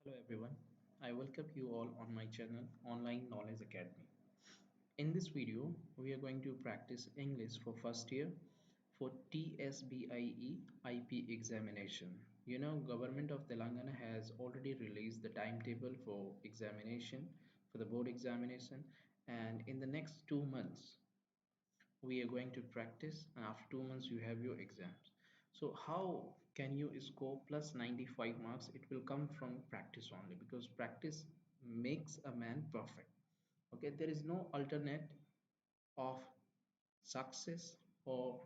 Hello everyone, I welcome you all on my channel Online Knowledge Academy. In this video, we are going to practice English for first year for TSBIE IP examination. You know, Government of Telangana has already released the timetable for examination, for the board examination, and in the next 2 months, we are going to practice, and after 2 months you have your exams. So how can you score plus 95 marks? It will come from practice only, because practice makes a man perfect. Okay, there is no alternate of success or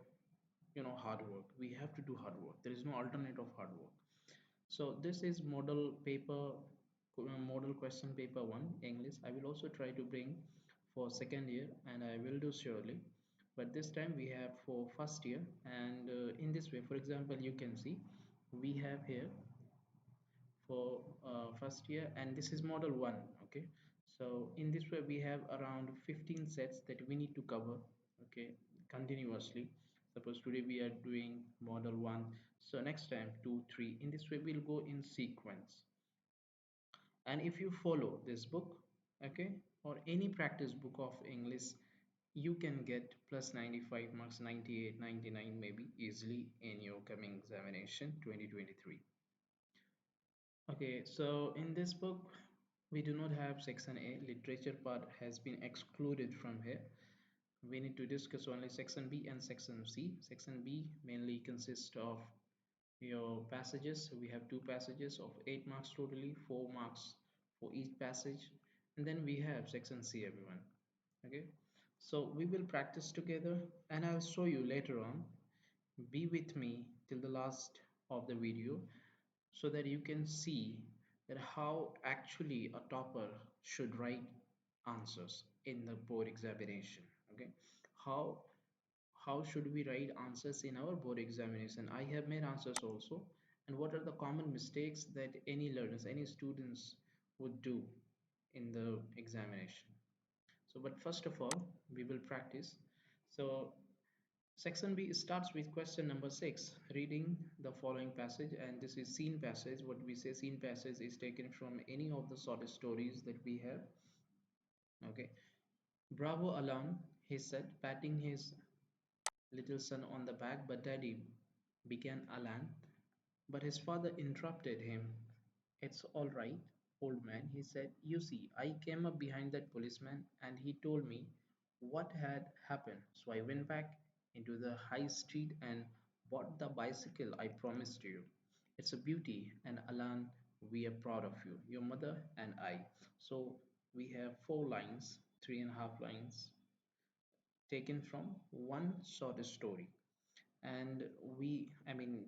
hard work. We have to do hard work. There is no alternate of hard work. So this is model question paper 1 English. I will also try to bring for second year, and I will do surely, but this time we have for first year. And in this way, for example, you can see we have here for first year, and this is model 1. Okay, so in this way we have around 15 sets that we need to cover, okay, continuously. Suppose today we are doing model 1, so next time 2 3, in this way we'll go in sequence. And if you follow this book, okay, or any practice book of English, you can get plus 95 marks, 98, 99 maybe easily in your coming examination 2023. Okay, so in this book we do not have section A. Literature part has been excluded from here. We need to discuss only section B and section C. Section B mainly consists of your passages. We have two passages of 8 marks totally, 4 marks for each passage. And then we have section C, everyone. Okay, so we will practice together, and I'll show you later on. Be with me till the last of the video, so that you can see that how actually a topper should write answers in the board examination. Okay, how how should we write answers in our board examination? I have made answers also, and what are the common mistakes that any learners, any students would do in the examination. So but first of all, we will practice. So section B starts with question number 6, reading the following passage, and this is scene passage. What we say scene passage is taken from any of the short stories that we have. Okay, bravo Alan, he said, patting his little son on the back. But daddy, began Alan, but his father interrupted him. It's all right, old man, he said. You see, I came up behind that policeman and he told me what had happened. So I went back into the high street and bought the bicycle I promised you. It's a beauty, and Alan, we are proud of you, your mother and I. So we have 4 lines, 3.5 lines taken from one short story. And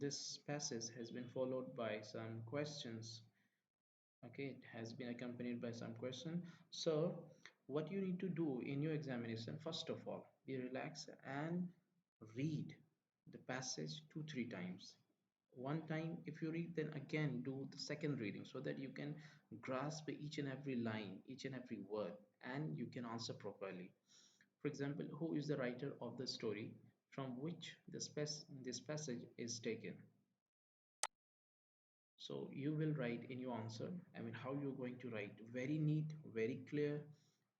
this passage has been followed by some questions. Okay, it has been accompanied by some question. So what you need to do in your examination, first of all, be relaxed and read the passage 2 3 times. One time if you read, then again do the second reading, so that you can grasp each and every line, each and every word, and you can answer properly. For example, who is the writer of the story from which this passage is taken? So you will write in your answer, how you're going to write, very neat, very clear.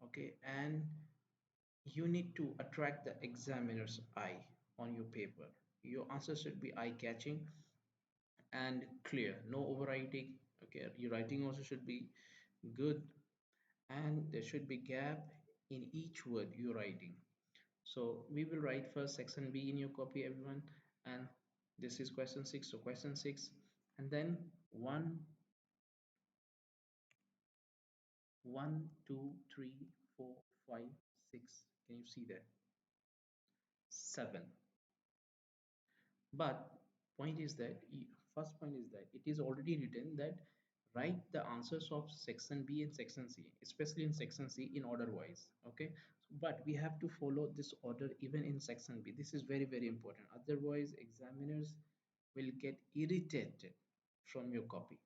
Okay, and you need to attract the examiner's eye on your paper. Your answer should be eye-catching and clear, no overwriting. Okay, your writing also should be good, and there should be gap in each word you're writing. So we will write first section B in your copy, everyone, and this is question 6. So question 6, and then 1 1 2 3 4 5 6. Can you see that? 7. But point is that first point is that it is already written that write the answers of section B and section C, especially in section C, in order wise. Okay, but we have to follow this order even in section B. This is very very important, otherwise examiners will get irritated from your copy.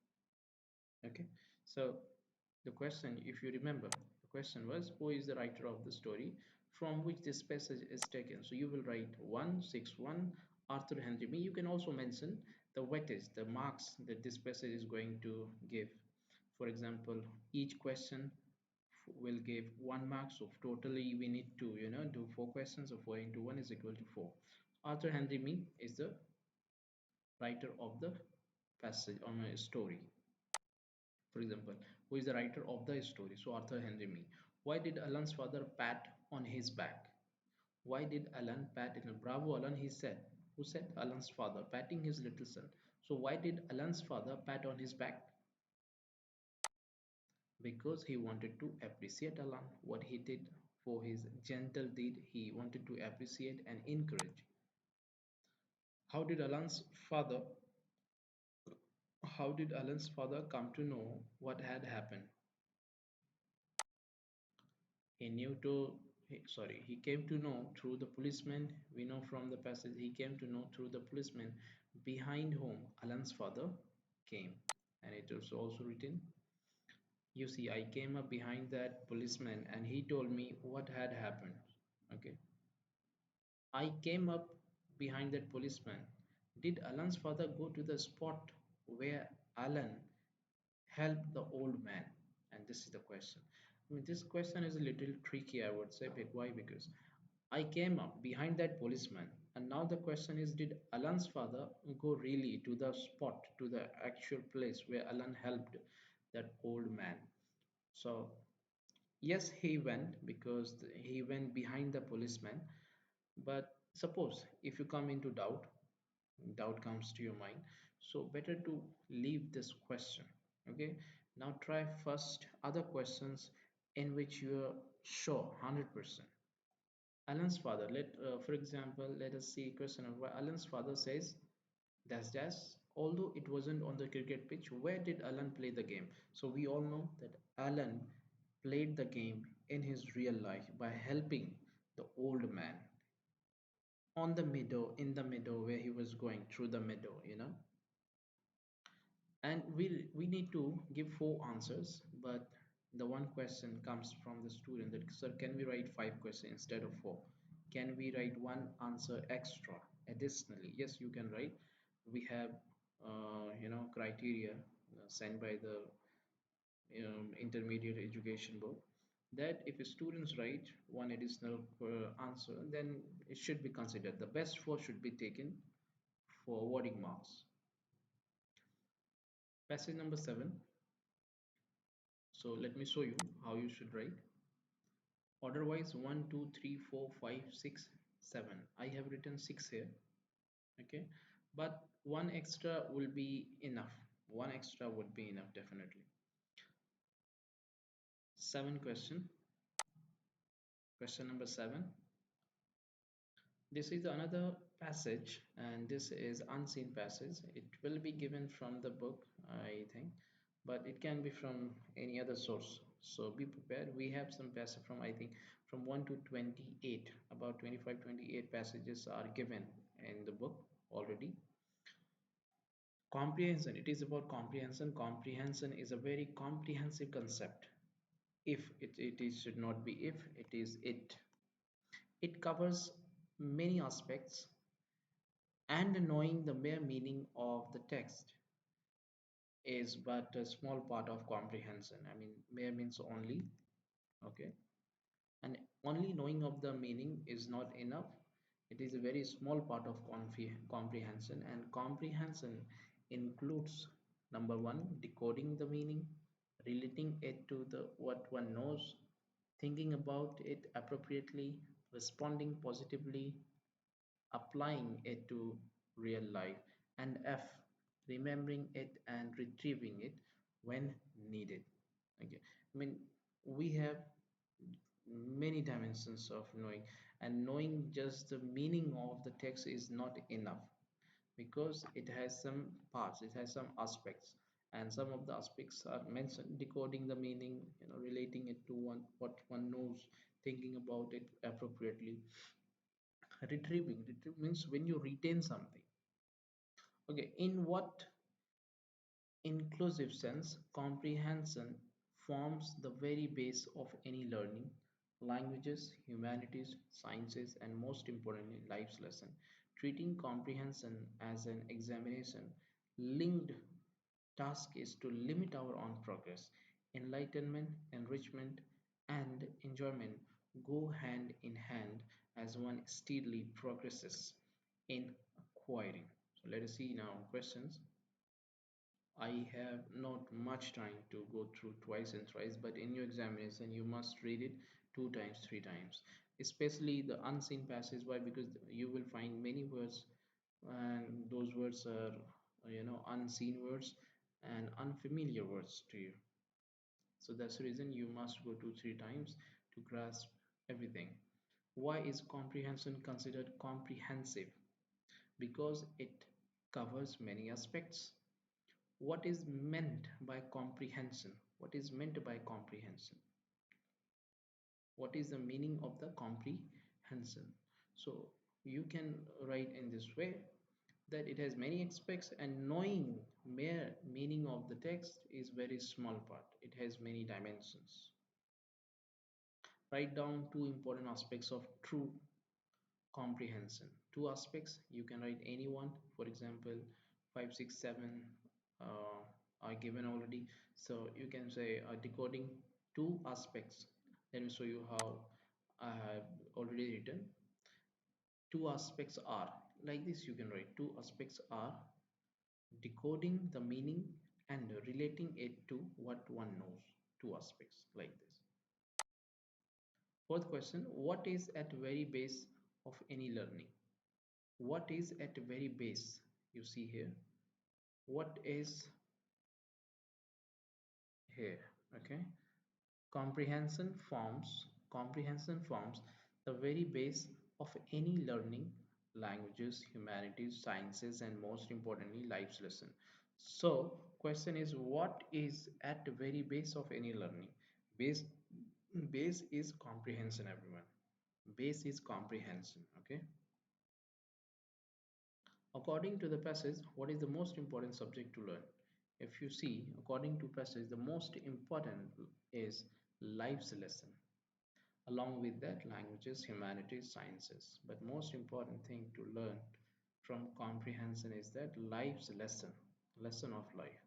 Okay, so the question, if you remember, the question was, who is the writer of the story from which this passage is taken? So you will write 161 Arthur Henry. You can also mention the weightage, the marks that this passage is going to give. For example, each question will give 1 mark. So totally we need to, do 4 questions. So 4 into 1 is equal to 4. Arthur Henry Me is the writer of the passage on a story. For example, who is the writer of the story? So Arthur Henry Me. Why did Alan's father pat on his back? Why did Alan pat in? Bravo, Alan, he said. Who said? Alan's father, patting his little son. So why did Alan's father pat on his back? Because he wanted to appreciate Alan, what he did for his gentle deed. He wanted to appreciate and encourage. How did Alan's father how did Alan's father come to know what had happened? He knew to he came to know through the policeman. We know from the passage he came to know through the policeman behind whom Alan's father came. And it was also written, you see, I came up behind that policeman and he told me what had happened. Okay. I came up behind that policeman. Did Alan's father go to the spot where Alan helped the old man? And this is the question. I mean, this question is a little tricky, I would say. Why? Because I came up behind that policeman, and now the question is, did Alan's father go really to the spot, to the actual place where Alan helped that old man? So, yes, he went because he went behind the policeman. But suppose if you come into doubt comes to your mind, so better to leave this question. Okay, now try first other questions in which you are sure 100%. Alan's father, for example, let us see question of why Alan's father says dash dash. Although it wasn't on the cricket pitch, where did Alan play the game? So we all know that Alan played the game in his real life by helping the old man on the meadow, in the meadow where he was going through the meadow. And we need to give 4 answers, but the one question comes from the student that, sir, can we write 5 questions instead of 4? Can we write one answer extra additionally? Yes, you can write. We have criteria sent by the intermediate education board, that if students write one additional answer, then it should be considered. The best 4 should be taken for awarding marks. Passage number 7. So let me show you how you should write. Order-wise, 1, 2, 3, 4, 5, 6, 7. I have written 6 here. Okay, but one extra will be enough. One extra would be enough, definitely. 7 question. Question number 7. This is another passage, and this is unseen passage. It will be given from the book, I think, but it can be from any other source. So be prepared. We have some passage from, I think, from 1 to 28. About 25, 28 passages are given in the book already. Comprehension. It is about comprehension. Comprehension is a very comprehensive concept. If it is, should not be if, it is it. It covers many aspects, and knowing the mere meaning of the text is but a small part of comprehension. I mean, mere means only, okay, and only knowing of the meaning is not enough. It is a very small part of comprehension, and comprehension includes, number one, decoding the meaning, relating it to the what one knows, thinking about it appropriately, responding positively, applying it to real life, and F, remembering it and retrieving it when needed. Okay, I mean, we have many dimensions of knowing, and knowing just the meaning of the text is not enough, because it has some parts, it has some aspects, and some of the aspects are mentioned: decoding the meaning, relating it to what one knows, thinking about it appropriately. Retrieve means when you retain something. Okay, in what inclusive sense, comprehension forms the very base of any learning, languages, humanities, sciences, and most importantly, life's lesson. Treating comprehension as an examination linked task is to limit our own progress. Enlightenment, enrichment, and enjoyment go hand in hand as one steadily progresses in acquiring. So let us see now questions. I have not much time to go through twice and thrice, but in your examination, you must read it two times, three times, especially the unseen passage. Why? Because you will find many words, and those words are, unseen words and unfamiliar words to you. So that's the reason you must go two, three times to grasp everything. Why is comprehension considered comprehensive? Because it covers many aspects. What is meant by comprehension? What is meant by comprehension? What is the meaning of the comprehension? So you can write in this way that it has many aspects, and knowing mere meaning of the text is very small part. It has many dimensions. Write down two important aspects of true comprehension. Two aspects, you can write any one. For example, 5, 6, 7 are given already. So you can say decoding two aspects. Let me show you how I have already written. Two aspects are, like this you can write, two aspects are decoding the meaning and relating it to what one knows. Two aspects like this. Fourth question, what is at very base of any learning? What is at very base? You see here. What is here? Okay. Comprehension forms the very base of any learning, languages, humanities, sciences, and most importantly, life's lesson. So, question is, what is at the very base of any learning? Base is comprehension, everyone. Base is comprehension. Okay. According to the passage, what is the most important subject to learn? If you see, according to passage, the most important is life's lesson. Along with that, languages, humanities, sciences. But most important thing to learn from comprehension is that life's lesson, lesson of life.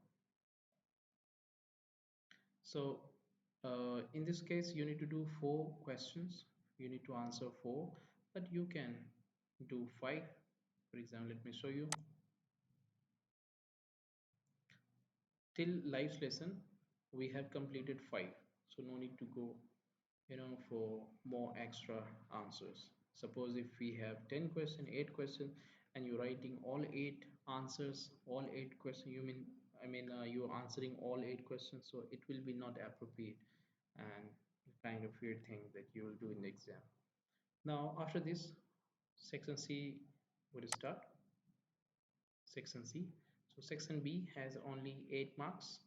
So in this case, you need to do 4 questions. You need to answer 4, but you can do 5. For example, let me show you. Till life's lesson, we have completed 5. So no need to go, for more extra answers. Suppose if we have 10 question, 8 question, and you're writing all 8 answers, all 8 questions, you're answering all 8 questions, so it will be not appropriate and kind of weird thing that you will do in the exam. Now after this, section C would start. Section C. So section B has only 8 marks,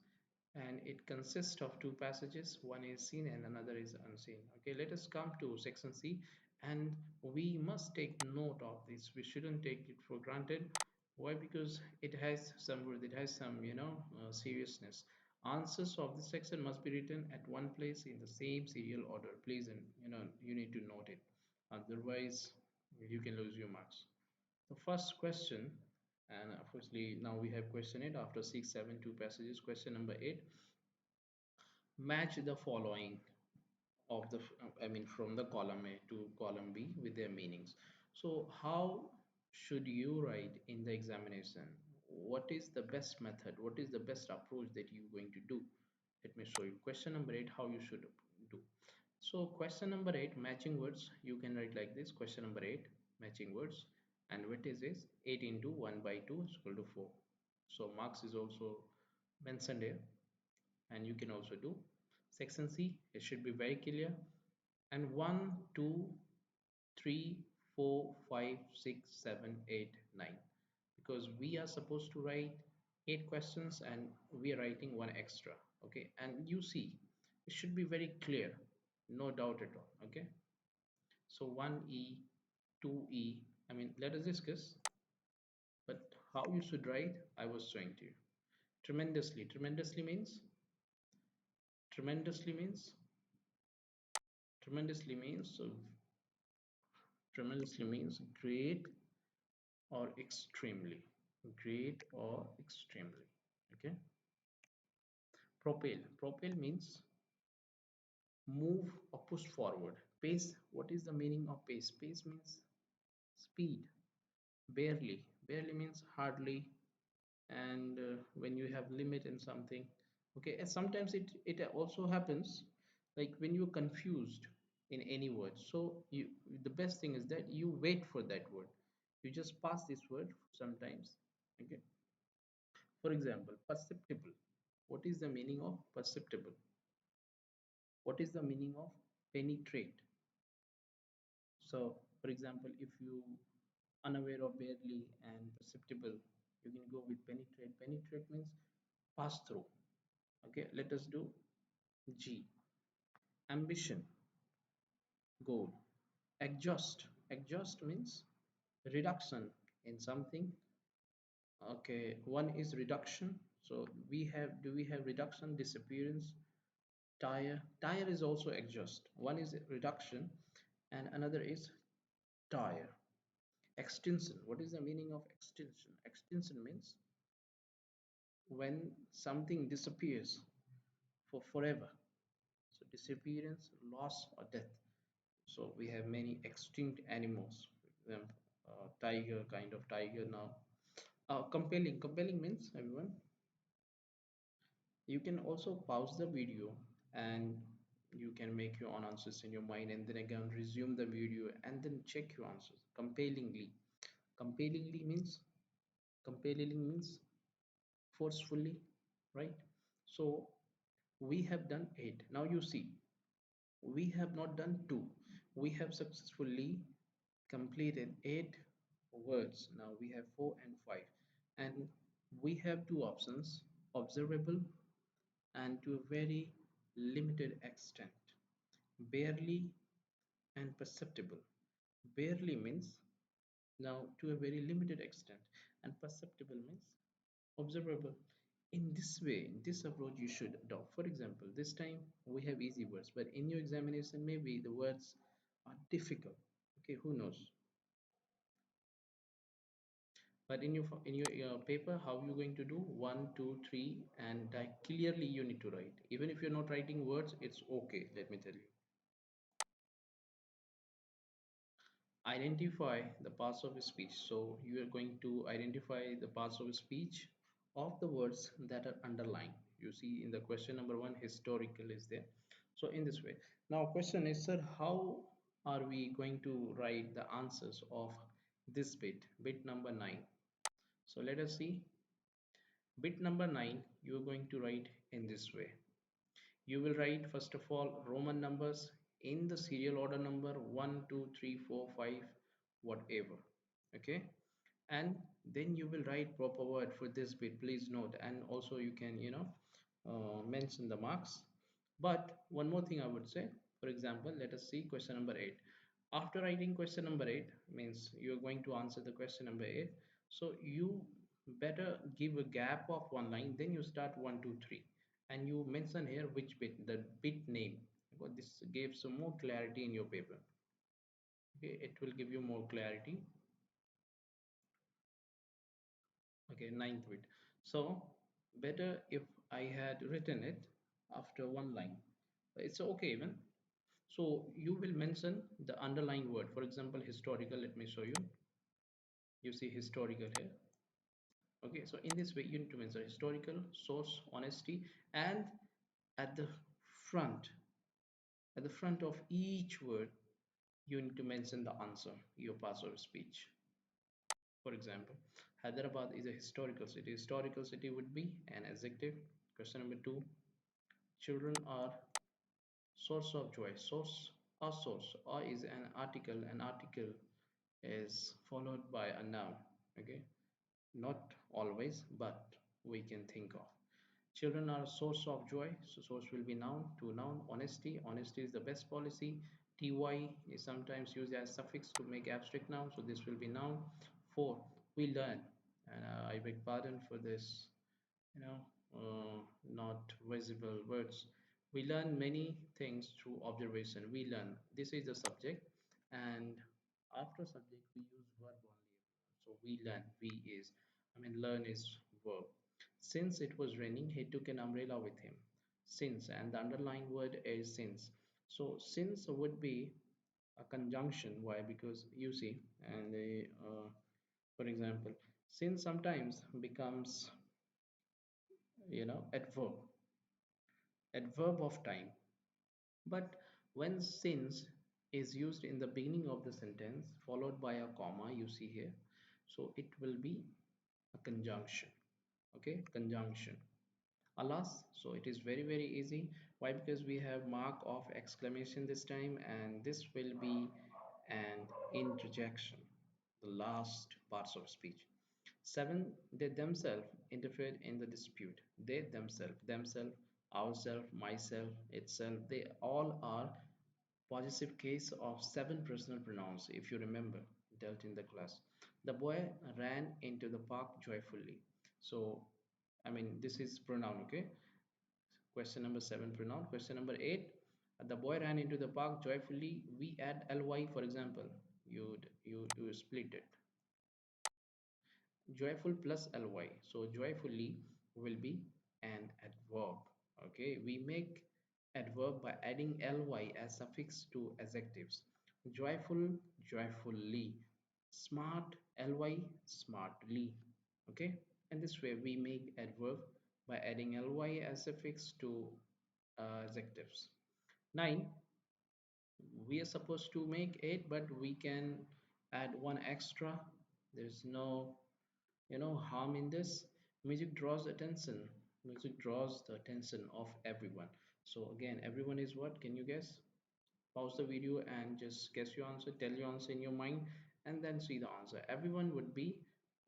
and it consists of 2 passages. One is seen and another is unseen. Okay, let us come to section C, and we must take note of this. We shouldn't take it for granted. Why? Because it has some word, it has some seriousness. Answers of this section must be written at one place in the same serial order, please, and you need to note it, otherwise you can lose your marks. The first question, and obviously now we have question 8 after 6, 7, 2 passages. Question number 8, match the following of the from the column A to column B with their meanings. So how should you write in the examination? What is the best method? What is the best approach that you're going to do? Let me show you. Question number 8, how you should do. So question number 8, matching words, you can write like this. Question number 8, matching words, and weightage is 8 into 1 by 2 is equal to 4. So marks is also mentioned here, and you can also do. Section C, it should be very clear. And 1, 2, 3, 4, 5, 6, 7, 8, 9. Because we are supposed to write 8 questions and we are writing 1 extra. Okay, and you see, it should be very clear, no doubt at all. Okay, so 1E, 2E, let us discuss, but how you should write, I was showing to you. Tremendously means great or extremely. Okay, Propel means move or push forward. Pace, what is the meaning of pace? Pace means speed. Barely means hardly. And when you have limit in something, okay, and sometimes it also happens like when you're confused in any word, so you, the best thing is that you wait for that word, you just pass this word sometimes. Okay, for example, perceptible. What is the meaning of perceptible? What is the meaning of penetrate? So for example, if you unaware of barely and perceptible, you can go with penetrate. Penetrate means pass through. Okay, let us do G. Ambition, goal. Adjust means reduction in something. Okay, one is reduction. So we have, do we have reduction, disappearance? Tire is also adjust. One is reduction and another is tire. Extinction. What is the meaning of extinction? Extinction means when something disappears for forever. So disappearance, loss, or death. So we have many extinct animals. For example, tiger, kind of tiger now. Compelling means, everyone, you can also pause the video and you can make your own answers in your mind, and then again resume the video and then check your answers. Compellingly means, forcefully, right? So we have done 8. Now you see, we have not done 2. We have successfully completed 8 words. Now we have 4 and 5, and we have 2 options: observable and to a very limited extent, barely and perceptible. Barely means now to a very limited extent, and perceptible means observable. In this way, in this approach, you should adopt. For example, this time we have easy words, but in your examination maybe the words are difficult. Okay, who knows? But in your paper, how you going to do? 1, 2, 3, and clearly you need to write. Even if you're not writing words, it's okay, let me tell you. Identify the parts of speech. So you are going to identify the parts of speech of the words that are underlined. You see in the question number 1, historical is there. So in this way, now question is, sir, how are we going to write the answers of this bit number 9? So let us see. Bit number 9, you are going to write in this way. You will write first of all Roman numbers in the serial order number 1, 2, 3, 4, 5, whatever. Okay, and then you will write proper word for this bit. Please note, and also you can mention the marks. But one more thing I would say, for example, let us see question number 8. After writing question number 8, means you are going to answer the question number 8, so you better give a gap of one line, then you start 1, 2, 3, and you mention here which bit, the bit name, because this gives some more clarity in your paper. Okay, it will give you more clarity. Okay, ninth bit. So better if I had written it after one line, it's okay even. So you will mention the underlying word. For example, historical, let me show you. You see historical here. Okay, so in this way you need to mention historical, source, honesty, and at the front, of each word you need to mention the answer, your parts of speech. For example, Hyderabad is a historical city. Historical city would be an adjective. Question number 2. Children are source of joy. Source, a source. A is an article. An article is followed by a noun. Okay, not always, but we can think of. Children are a source of joy. So source will be noun. To noun. Honesty. Honesty is the best policy. Ty is sometimes used as suffix to make abstract noun. So this will be noun. 4. We learn. And I beg pardon for this, you know, not visible words. We learn many things through observation. We learn. This is the subject, and after subject we use verb only. So we learn. We is, I mean, learn is verb. Since it was raining, he took an umbrella with him. since, and the underlying word is since. So since would be a conjunction. Why? Because you see, and for example, since sometimes becomes, adverb of time. But when since is used in the beginning of the sentence followed by a comma, you see here, so it will be a conjunction. Okay, conjunction. Alas, so it is very very easy. Why? Because we have mark of exclamation this time, and this will be an interjection, the last parts of speech. 7, they themselves interfered in the dispute. They themselves, ourself, myself, itself, they all are possessive case of 7 personal pronouns, if you remember, dealt in the class. The boy ran into the park joyfully. So, I mean, this is pronoun, okay? Question number 7, pronoun. Question number 8, the boy ran into the park joyfully. We add ly, for example. You split it. Joyful plus ly. So joyfully will be an adverb. Okay, we make adverb by adding ly as suffix to adjectives. Joyful, joyfully. Smart, ly, smartly. Okay, and this way we make adverb by adding ly as suffix to adjectives. 9, we are supposed to make 8, but we can add one extra. There's no harm in this. Music draws attention. Music draws the attention of everyone. So again, everyone is what? Can you guess? Pause the video and just guess your answer. Tell your answer in your mind and then see the answer. Everyone would be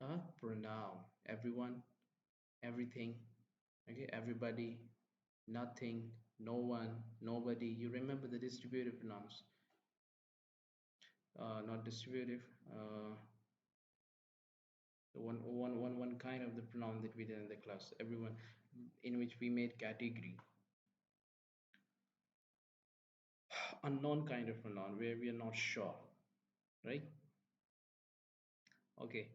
a pronoun. Everyone, everything, okay, everybody, nothing, no one, nobody. You remember the distributive pronouns. Not distributive. One kind of the pronoun that we did in the class. Everyone, in which we made category. Unknown kind of pronoun where we are not sure, right? Okay,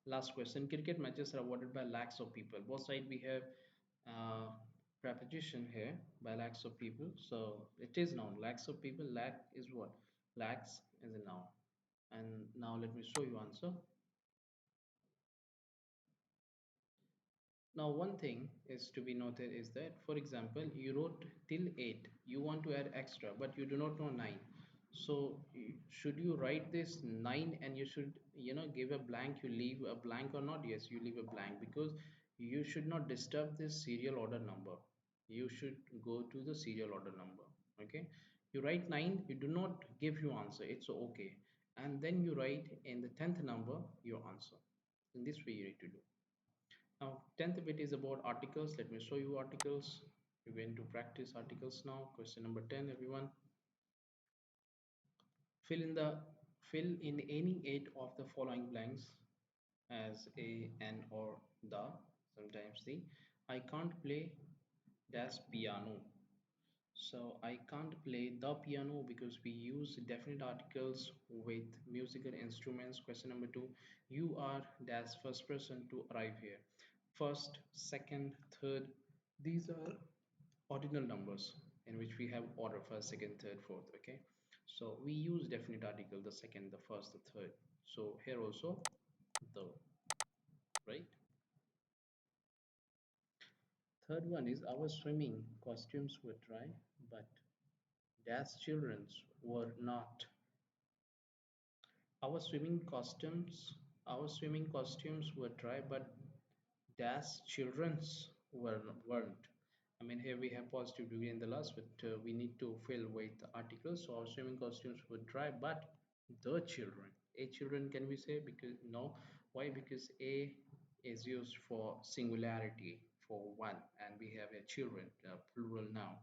last question. Cricket matches are awarded by lakhs of people. Both sides we have preposition here, by lakhs of people. So it is noun. Lakhs of people. Lakh is what? Lakhs is a noun. And now let me show you answer. Now, one thing is to be noted is that, for example, you wrote till 8, you want to add extra, but you do not know 9. So, should you write this 9 and you should, give a blank, you leave a blank or not? Yes, you leave a blank because you should not disturb this serial order number. You should go to the serial order number. Okay, you write 9, you do not give your answer, it's okay. And then you write in the 10th number your answer. In this way, you need to do. Now, 10th bit is about articles. Let me show you articles. We're going to practice articles now. Question number 10, everyone. Fill in the fill in any 8 of the following blanks as a, an, or the, sometimes the. I can't play das piano. So I can't play the piano because we use definite articles with musical instruments. Question number 2. You are dash first person to arrive here. First, second, third. These are ordinal numbers in which we have order first, second, third, fourth. Okay. So we use definite article, the second, the first, the third. So here also the, right? Third one is our swimming costumes were dry, but dash children's were not. Our swimming costumes, our swimming costumes were dry, but dash children's weren't. I mean, here we have positive degree in the last, but we need to fill with articles. So our swimming costumes were dry, but the children. A children can we say? Because no. Why? Because a is used for singularity for one, and we have a children plural now.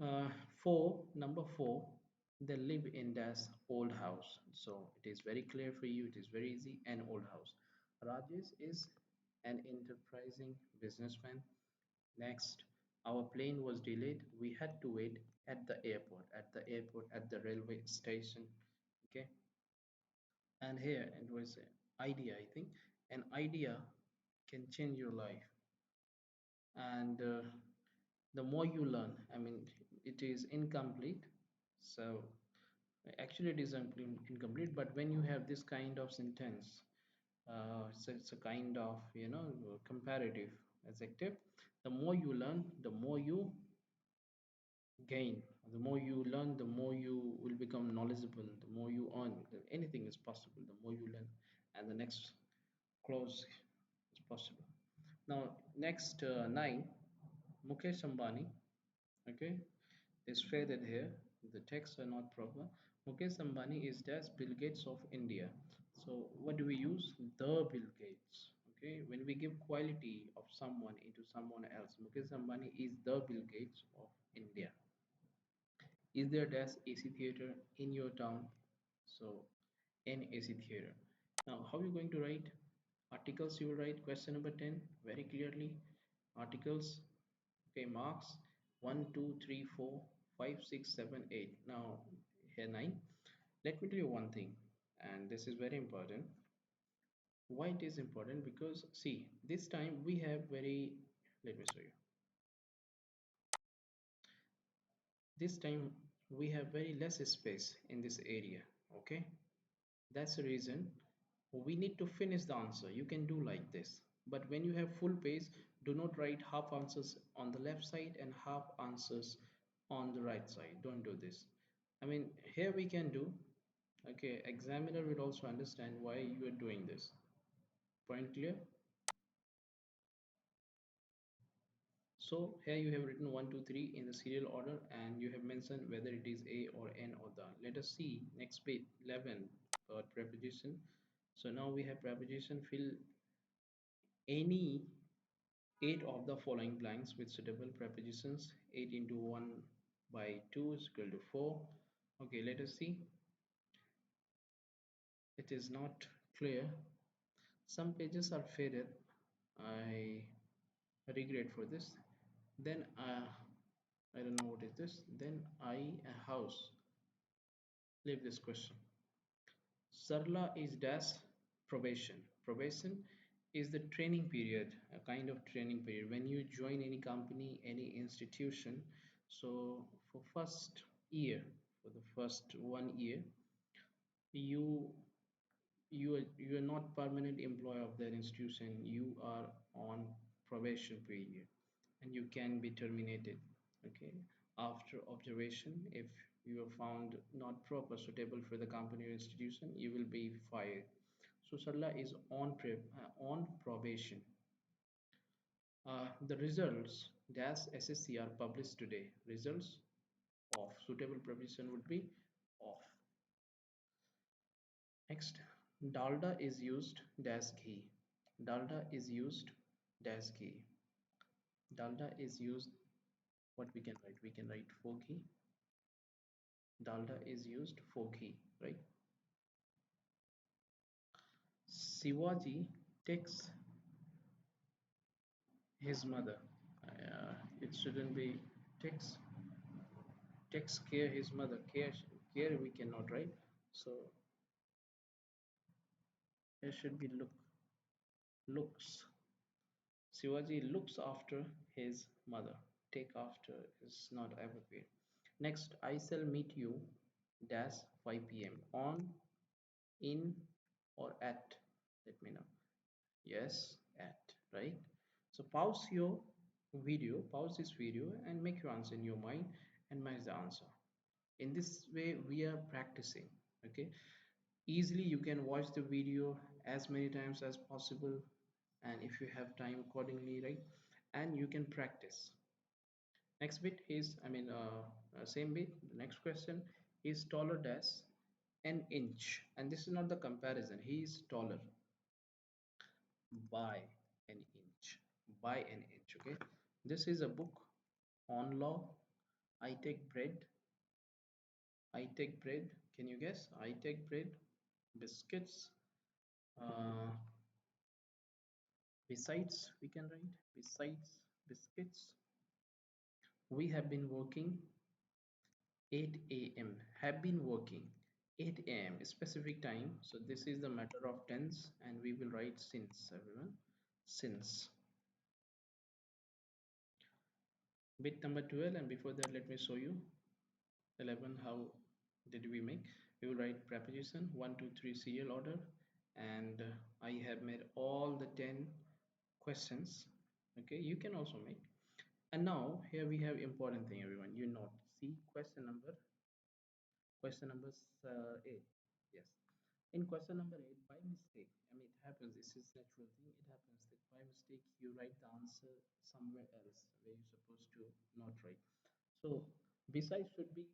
Uh, 4, number 4, they live in this old house. So it is very clear for you, it is very easy. An old house. Rajesh is an enterprising businessman. Next, our plane was delayed. We had to wait at the airport, at the railway station. Okay, and here it was idea. I think an idea can change your life. And The more you learn, I mean, it is incomplete. So actually it is incomplete, but when you have this kind of sentence, so it's a kind of, comparative adjective. The more you learn, the more you gain. The more you learn, the more you will become knowledgeable. The more you earn, anything is possible. The more you learn, and the next clause is possible. Now, next nine, Mukesh Ambani. Okay, is faded here. The texts are not proper. Mukesh Ambani is dash Bill Gates of India. So what do we use? The Bill Gates. Okay, when we give quality of someone into someone else, Mukesh Ambani is the Bill Gates of India. Is there dash AC theater in your town? So an AC theater. Now, how are you going to write? Articles you will write question number 10 very clearly. Articles, okay, marks 1, 2, 3, 4, 5, 6, 7, 8. Now, here 9. Let me tell you one thing, and this is very important. Why it is important? Because see, this time we have very, let me show you. This time we have very less space in this area, okay? That's the reason we need to finish the answer. You can do like this, but when you have full page, do not write half answers on the left side and half answers on the right side. Don't do this. I mean, here we can do, okay, examiner will also understand why you are doing this. Point clear? So here you have written 1, 2, 3 in the serial order, and you have mentioned whether it is A or N or the. Let us see next page 11 for preposition. So now we have preposition. Fill any 8 of the following blanks with suitable prepositions. 8 into 1 by 2 is equal to 4. Okay, let us see. It is not clear. Some pages are faded. I regret for this. Then I don't know what is this. Then I a house. Leave this question. Sarla is dash probation. Probation is the training period, a kind of training period when you join any company, any institution. So for first year, for the first 1 year, you you are not permanent employee of that institution. You are on probation period, and you can be terminated. Okay, after observation, if you are found not proper suitable for the company or institution, you will be fired. So Sarla is on probation. The results dash SSC are published today. Results of suitable provision would be off. Next, dalda is used dash ghee. Dalda is used dash ghee. Dalda is used. What we can write? We can write for ghee. Dalda is used for ghee, right? Shivaji takes his mother. It shouldn't be takes takes care his mother. Care we cannot write. So it should be looks. Shivaji looks after his mother. Take after is not appropriate. Next, I shall meet you dash 5 p.m. on, in, or at. Let me know. Yes, at, right? So pause this video and make your answer in your mind and match the answer. In this way, we are practicing. Okay, easily you can watch the video as many times as possible, and if you have time accordingly, right, and you can practice. Next bit is, same bit. The next question is taller dash an inch, and this is not the comparison. He is taller by an inch. By an inch. Okay, this is a book on law. I take bread. I take bread. Can you guess? I take bread. Biscuits. Uh, Besides, we can write besides biscuits. We have been working 8 a.m. Have been working 8 a.m. specific time. So this is the matter of tense, and we will write since, everyone. Since. Bit number 12, and before that let me show you 11. How did we make? We will write preposition 1 2 3 serial order, and I have made all the 10 questions. Okay, you can also make. And now here we have important thing, everyone. You note, see question number 8. Yes, in question number 8, by mistake, I mean, it happens, this is natural thing, it happens that by mistake you write the answer somewhere else where you're supposed to not write. So besides should be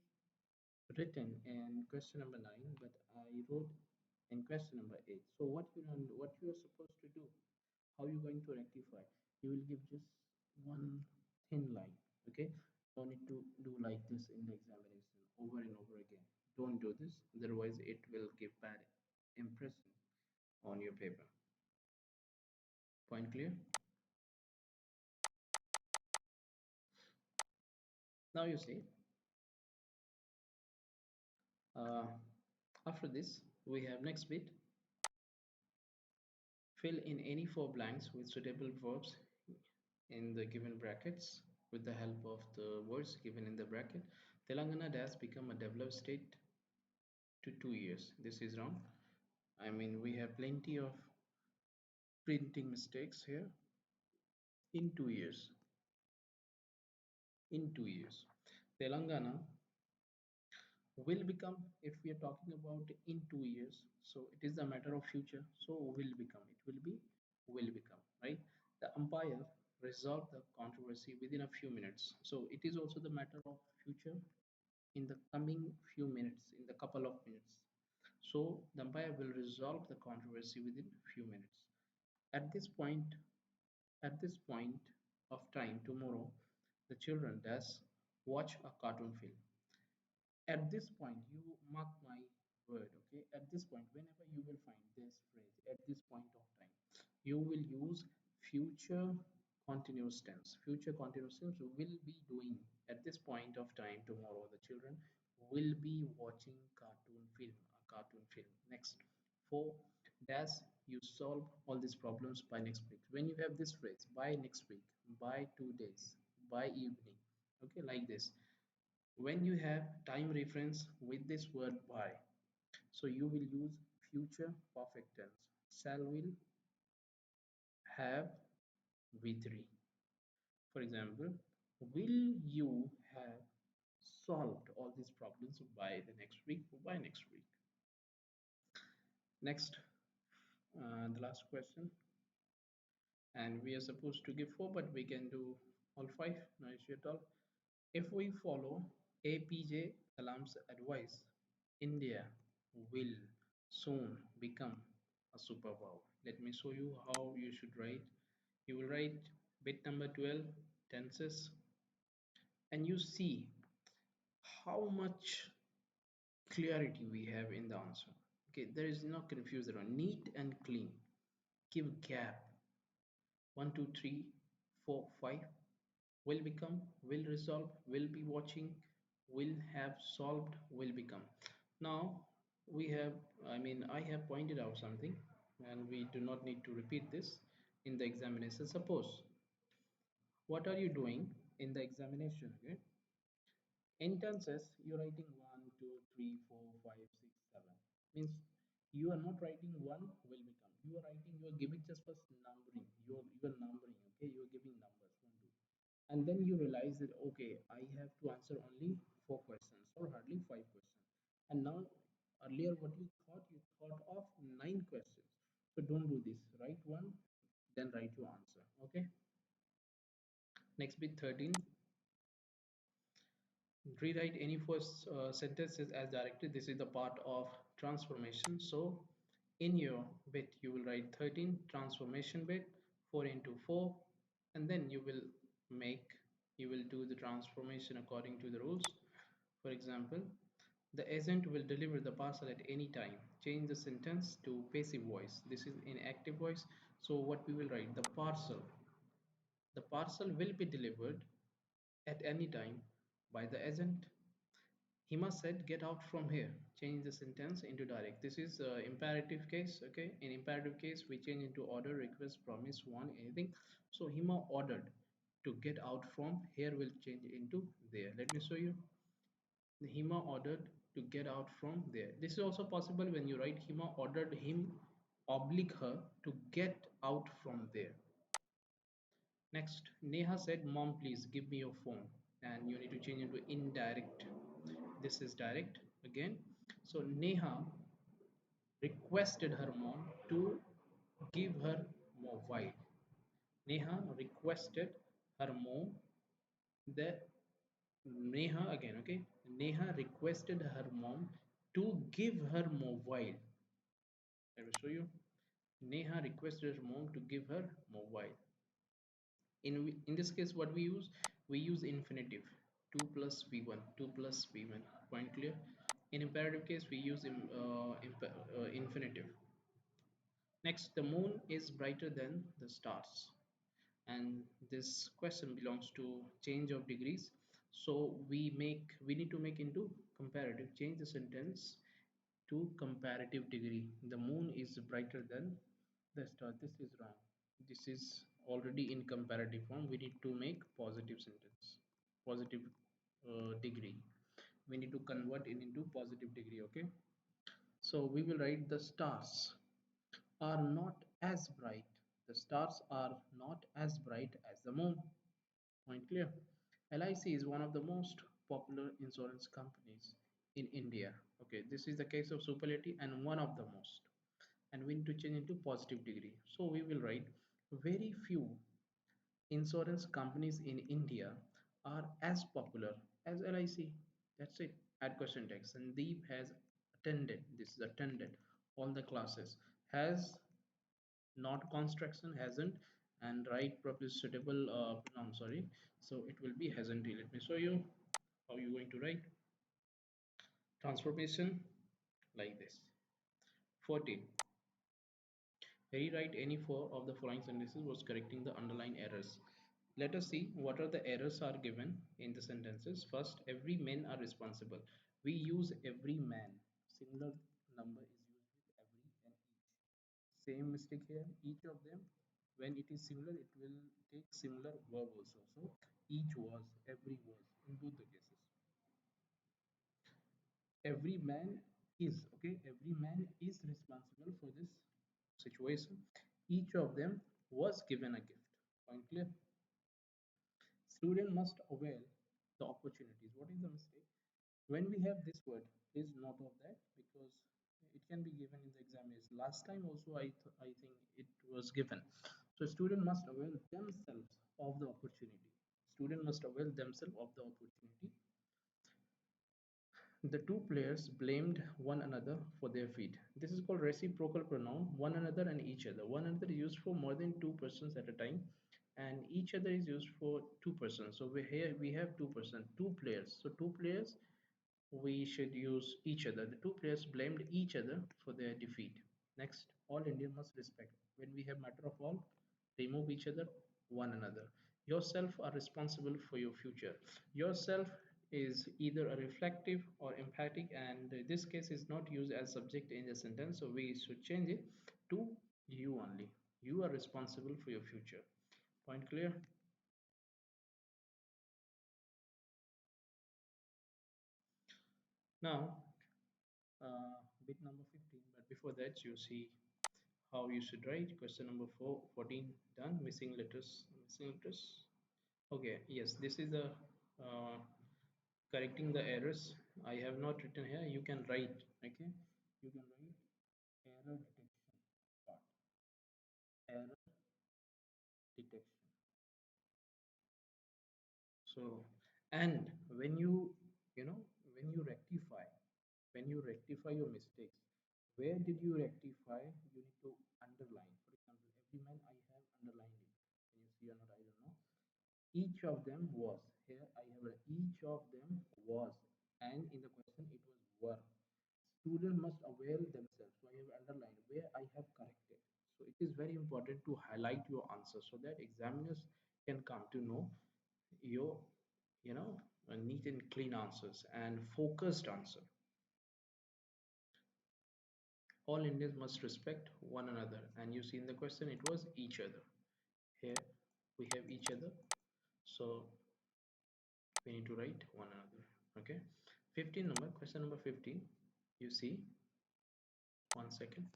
written in question number 9, but I wrote in question number 8. So what you are supposed to do, how you going to rectify? You will give just one thin line. Okay, don't need to do like this in the examination over and over again. Don't do this, otherwise it will give bad impression on your paper. Point clear? Now you see, uh, after this we have next bit. Fill in any four blanks with suitable verbs in the given brackets with the help of the words given in the bracket. Telangana has become a developed state to 2 years. This is wrong. I mean, we have plenty of printing mistakes here. In 2 years. In 2 years. Telangana will become, if we are talking about in 2 years, so it is a matter of future. So will become, it will become, right? The umpire resolved the controversy within a few minutes. So it is also the matter of future in the coming few minutes, in the couple of minutes. So the umpire will resolve the controversy within few minutes. At this point, at this point of time tomorrow, the children does watch a cartoon film. At this point, you mark my word, okay? At this point, whenever you will find this phrase, at this point of time, you will use future continuous tense. Future continuous tense will be doing at this point of time tomorrow. The children will be watching cartoon film, a cartoon film. Next, four dash, you solve all these problems by next week. When you have this phrase by next week, by 2 days, by evening, okay, like this. When you have time reference with this word by, so you will use future perfect tense. Shall, will, have, we three. For example, will you have solved all these problems by the next week? By next week. Next, the last question, and we are supposed to give four, but we can do all five. No issue at all. If we follow APJ Kalam's advice, India will soon become a superpower. Let me show you how you should write. You will write bit number 12, tenses, and you see how much clarity we have in the answer. Okay, there is no confusion around. Neat and clean. Give gap. 1, 2, 3, 4, 5. Will become, will resolve, will be watching, will have solved, will become. Now we have, I mean, I have pointed out something, and we do not need to repeat this in the examination. Suppose, what are you doing in the examination? Okay, instances you're writing 1 2 3 4 5 6 7, means you are not writing one will become, you are writing, you are giving just first numbering, you are numbering, okay, you are giving numbers 1 2, and then you realize that okay, I have to answer only 4 questions or hardly 5 questions, and now earlier what you thought of 9 questions. So don't do this, write one, then write your answer. Okay, next bit 13. Rewrite any first sentences as directed. This is the part of transformation. So in your bit you will write 13 transformation bit, 4 into 4, and then you will do the transformation according to the rules. For example, the agent will deliver the parcel at any time. Change the sentence to passive voice. This is in active voice. So what we will write, the parcel will be delivered at any time by the agent. Hima said, "Get out from here." Change the sentence into direct. This is imperative case. Okay, in imperative case, we change into order, request, promise, want, anything. So Hima ordered. to get out from, here will change into there. Let me show you. Hima ordered to get out from there. This is also possible when you write Hima ordered him oblique her to get out from there. Next, Neha said, Mom, please give me your phone. And you need to change into indirect. This is direct again. So Neha requested her mom to give her mobile. Neha requested her mom that Neha again, okay? Neha requested her mom to give her mobile. I will show you. Neha requested her mom to give her mobile. In this case, what we use? We use infinitive. 2 plus v1, 2 plus v1. Point clear? In imperative case, we use infinitive. Next, the moon is brighter than the stars. And this question belongs to change of degrees. So we need to make into comparative. Change the sentence to comparative degree. The moon is brighter than the star. This is wrong. This is already in comparative form. We need to make positive sentence, positive degree. We need to convert it into positive degree. Okay. So we will write the stars are not as bright. The stars are not as bright as the moon. Point clear. LIC is one of the most popular insurance companies in India. Okay, this is the case of superlative and one of the most. And we need to change into positive degree. So we will write very few insurance companies in India are as popular as LIC. That's it. Add question text. Sandeep has attended. This is attended all the classes. Has not construction hasn't, and write properly suitable pronoun. Sorry. So it will be hasn't. Let me show you how you're going to write transformation like this. 14. Rewrite any four of the following sentences was correcting the underlying errors. Let us see what are the errors are given in the sentences. First, every men are responsible. We use every man. Singular number is used with every and each. Same mistake here. Each of them, when it is similar, it will take similar verb also. So each was, every was in both the cases. Every man is, okay, every man is responsible for this situation. Each of them was given a gift. Point clear? Student must avail the opportunities. What is the mistake? When we have this word, please note of that, because it can be given in the examination. Last time also I think it was given. So student must avail themselves of the opportunity. Student must avail themselves of the opportunity. The two players blamed one another for their feat. This is called reciprocal pronoun. One another and each other. One another is used for more than two persons at a time, and each other is used for two persons. So here we have two persons, two players. So two players, we should use each other. The two players blamed each other for their defeat. Next, all Indians must respect. When we have matter of all, remove each other, one another. Yourself are responsible for your future. Yourself is either a reflective or emphatic, and this case is not used as subject in the sentence, so we should change it to you only. You are responsible for your future. Point clear? Now, bit number 15, but before that, you see how you should write. Question number 14 done. Missing letters. Missing letters. Okay, yes, this is the uh, correcting the errors. I have not written here. You can write. Okay, you can write error detection part. Error detection. So, and when you know, when you rectify, when you rectify your mistakes, where did you rectify? You need to underline. For example, every man, I have underlined it. Can you see or not? I don't know. Each of them was. Here I have each of them was, and in the question it was were. Student must avail themselves. So I have underlined where I have corrected. So it is very important to highlight your answer so that examiners can come to know your, you know, neat and clean answers and focused answer. All Indians must respect one another, and you see in the question it was each other. Here we have each other. So we need to write one another. Okay, 15 number, question number 15. You see, one second.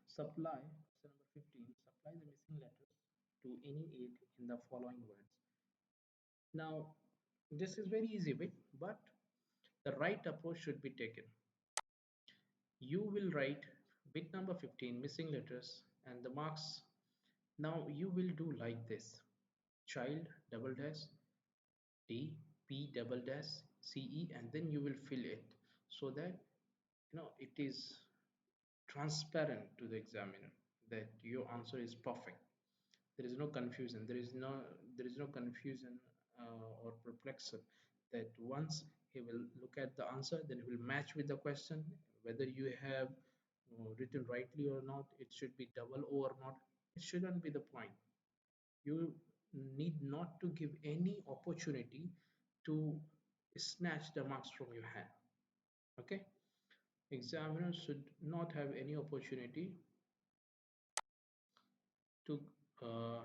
Supply, question number 15, supply the missing letters to any aid in the following words. Now, this is very easy way, but the right approach should be taken. You will write bit number 15, missing letters, and the marks. Now you will do like this: child double dash D P double dash CE, and then you will fill it so that it is transparent to the examiner that your answer is perfect. There is no confusion. There is no confusion or perplexity. That once he will look at the answer, then he will match with the question whether you have written rightly or not. It should be double O or not. It shouldn't be the point. You need not to give any opportunity to snatch the marks from your hand. Okay, examiner should not have any opportunity to uh,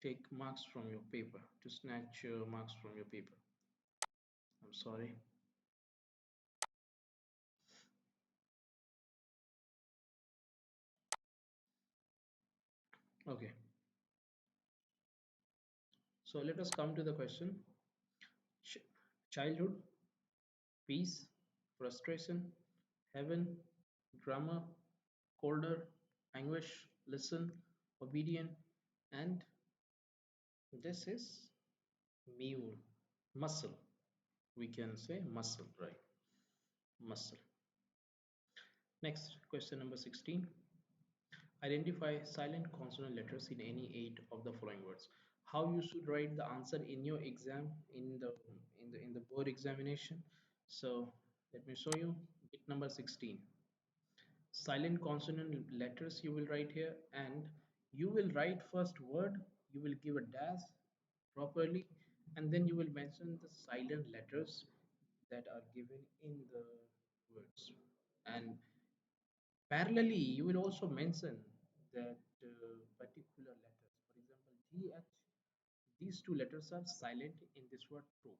take marks from your paper, to snatch marks from your paper. I'm sorry. Okay, so let us come to the question. Ch Childhood, peace, frustration, heaven, grammar, colder, anguish, listen, obedient, and this is mule, muscle. We can say muscle, right? Muscle. Next, question number 16. Identify silent consonant letters in any eight of the following words. How you should write the answer in your exam, in the board examination. So let me show you. Bit number 16. Silent consonant letters you will write here, and you will write first word. You will give a dash properly, and then you will mention the silent letters that are given in the words. And parallelly, you will also mention that particular letters. For example, GH, these two letters are silent in this word true.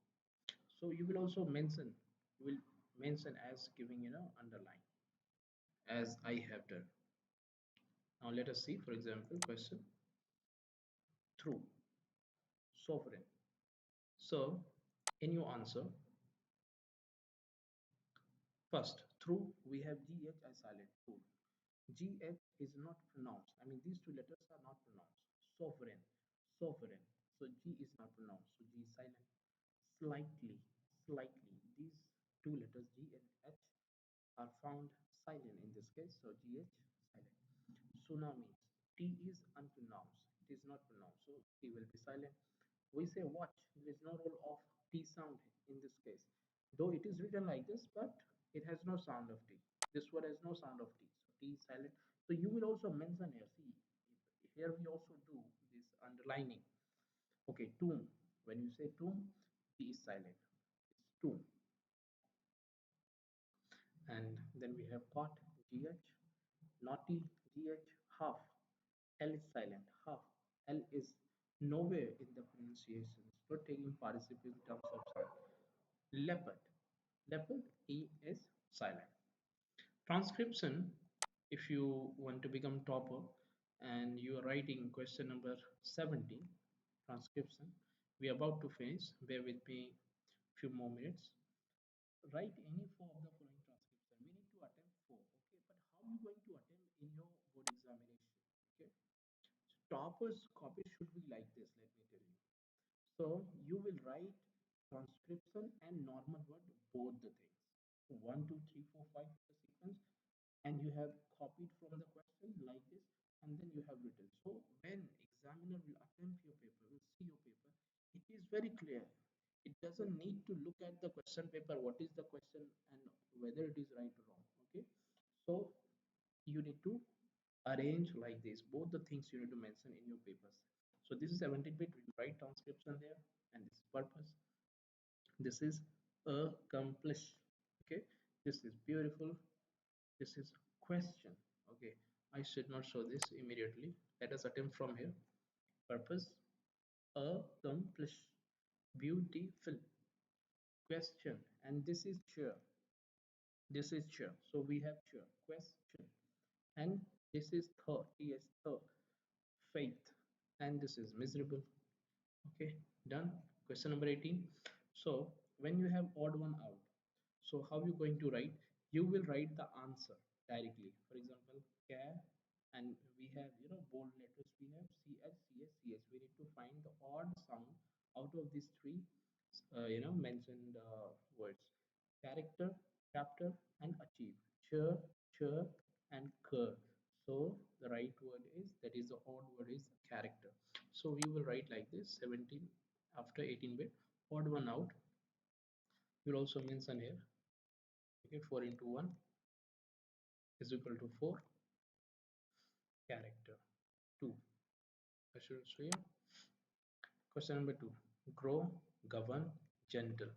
So you will also mention, you will mention as giving, underline, as I have done. Now let us see, for example, question true, sovereign. So in your answer, first, through, we have GH as silent, true. GH is not pronounced. I mean, these two letters are not pronounced. Sovereign, sovereign. So G is not pronounced. So G is silent. Slightly, slightly. These two letters G and H are found silent in this case. So GH silent. Tsunami. T is unpronounced. It is not pronounced. So T will be silent. We say watch. There is no role of T sound in this case. Though it is written like this, but it has no sound of T. This word has no sound of T. So T is silent. So you will also mention here. See, here we also do this underlining. Okay, tomb. When you say tomb, T is silent. It's tomb. And then we have caught, GH, naughty, GH, half. L is silent, half. L is nowhere in the pronunciation. It's not taking participle in terms of sound. Leopard. Leopard, E is silent. Transcription, if you want to become topper and you are writing question number 70, transcription, we are about to finish. Bear with me few more minutes. Write any four of the following transcription. We need to attempt four, okay? But how are you going to attempt in your board examination? Okay. So topper's copy should be like this, let me tell you. So you will write transcription and normal word, both the things. So 1, 2, 3, 4, 5 is the sequence, and you have copied from the question like this, and then you have written. So when examiner will attempt your paper, will see your paper, it is very clear. It doesn't need to look at the question paper, what is the question and whether it is right or wrong. Okay, so you need to arrange like this, both the things you need to mention in your papers. So this is 17 bit, we write transcription there, and this is purpose, this is accomplish. Okay, this is beautiful, this is question. Okay, I should not show this immediately. Let us attempt from here. Purpose, accomplish. Beautiful. Question. And this is cheer. This is cheer. So we have cheer. Question. And this is third. T.S. third. Faith. And this is miserable. Okay, done. Question number 18. So when you have odd one out, so how you going to write? You will write the answer directly. For example, care, and we have bold letters. We have ch, cs, cs. We need to find the odd sound out of these three mentioned words: character, chapter, and achieve. Ch, ch, and cur. So the right word is, that is the odd word is character. So we will write like this: 17 after 18-bit, odd one out. We'll also mention here. Okay, 4 into 1 is equal to 4. Character 2. Question here. Question number 2. Grow, govern, gentle.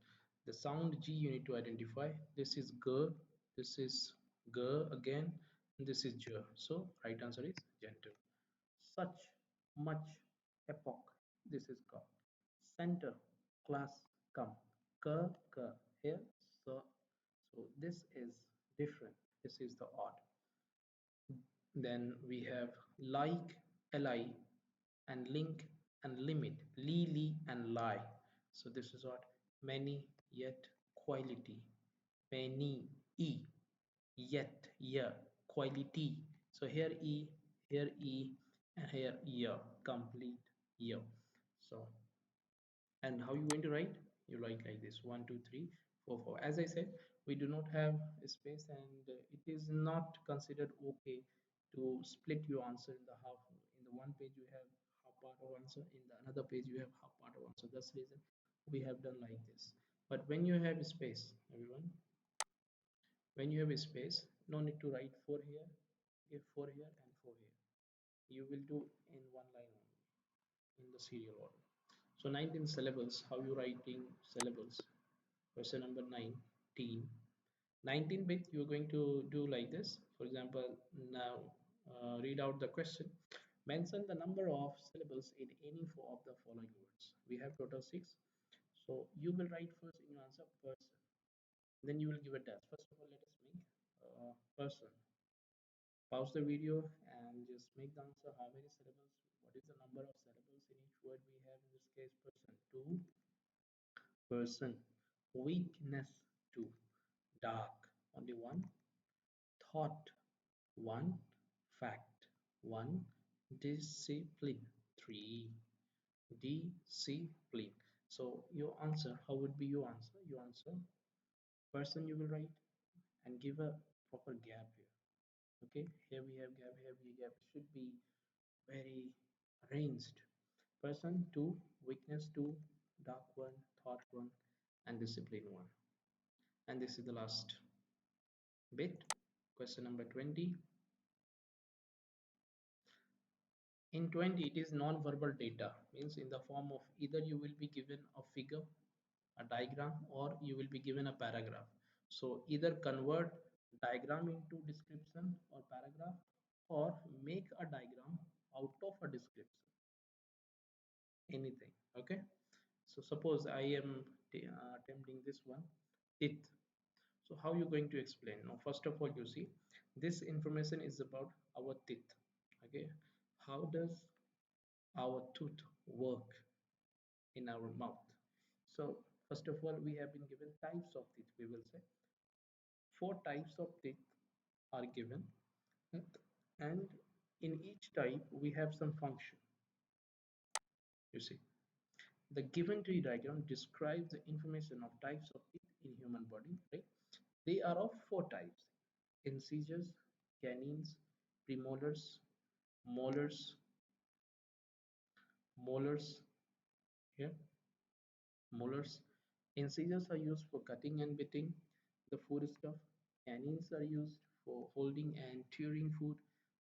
The sound G you need to identify. This is G, this is G again, and this is J. So right answer is gentle. Such, much, epoch. This is K. Center, class, come. K, K. Here, so this is different. This is the odd. Then we have like, li, and link and limit, li and lie. So this is what many, yet, quality, many, e, yet, yeah, quality. So here e, and here yeah, complete yeah. So, and how you going to write? You write like this: 1 2 3 4 4. As I said, we do not have a space, and it is not considered okay to split your answer in the half. In the one page you have half part of answer, in the another page you have half part of answer. That's the reason we have done like this. But when you have space, everyone, when you have space, no need to write 4 here, okay, 4 here and 4 here. You will do in one line only, in the serial order. So 19 syllables. How you writing syllables? Question number 19. 19-bit, you're going to do like this. For example, now read out the question. Mention the number of syllables in any four of the following words. We have total 6. So you will write first in your answer person. Then you will give a dash. First of all, let us make person. Pause the video and just make the answer. How many syllables? What is the number of syllables in each word we have? In this case, person. 2. Person. Weakness. 2. Dark. Only 1. Thought. 1. Fact. 1. Discipline. 3. Discipline. So your answer, how would be your answer? Your answer, person you will write and give a proper gap here. Okay, here we have gap, here we gap. Should be very arranged. Person 2, weakness 2, dark 1, thought 1, and discipline 1. And this is the last bit. Question number 20. In 20, it is non-verbal data, means in the form of either you will be given a figure, a diagram, or you will be given a paragraph. So either convert diagram into description or paragraph, or make a diagram out of a description, anything. Okay, so suppose I am attempting this one, teeth. So how you going to explain? Now first of all, you see, this information is about our teeth. Okay, how does our tooth work in our mouth? So first of all, we have been given types of teeth. We will say 4 types of teeth are given, and in each type we have some function. You see, the given tree diagram describes the information of types of teeth in human body, right? They are of 4 types: incisors, canines, premolars, molars, molars here, molars. Incisors are used for cutting and biting the food stuff. Canines are used for holding and tearing food.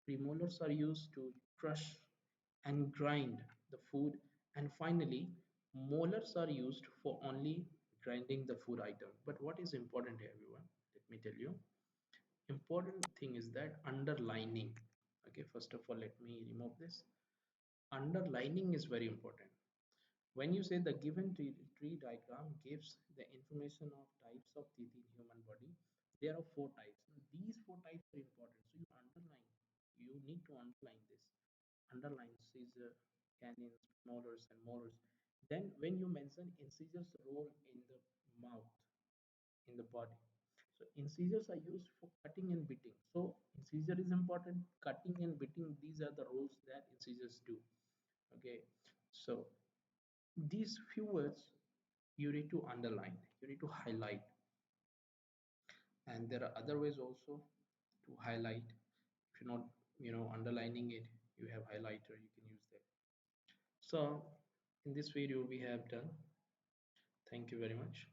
Premolars are used to crush and grind the food. And finally, molars are used for only grinding the food item. But what is important here, everyone? Let me tell you. Important thing is that underlining. Okay, first of all, let me remove this. Underlining is very important. When you say the given tree diagram gives the information of types of teeth in human body, there are four types. These four types are important. So you underline, you need to underline this. Underline scissor, canines, molars, and molars. Then when you mention incisors role in the mouth, in the body. So incisors are used for cutting and beating. So incisor is important, cutting and beating, these are the roles that incisors do. Okay, so these few words you need to underline, you need to highlight, and there are other ways also to highlight. If you're not underlining it, you have highlighter, you can use that. So in this video we have done. Thank you very much.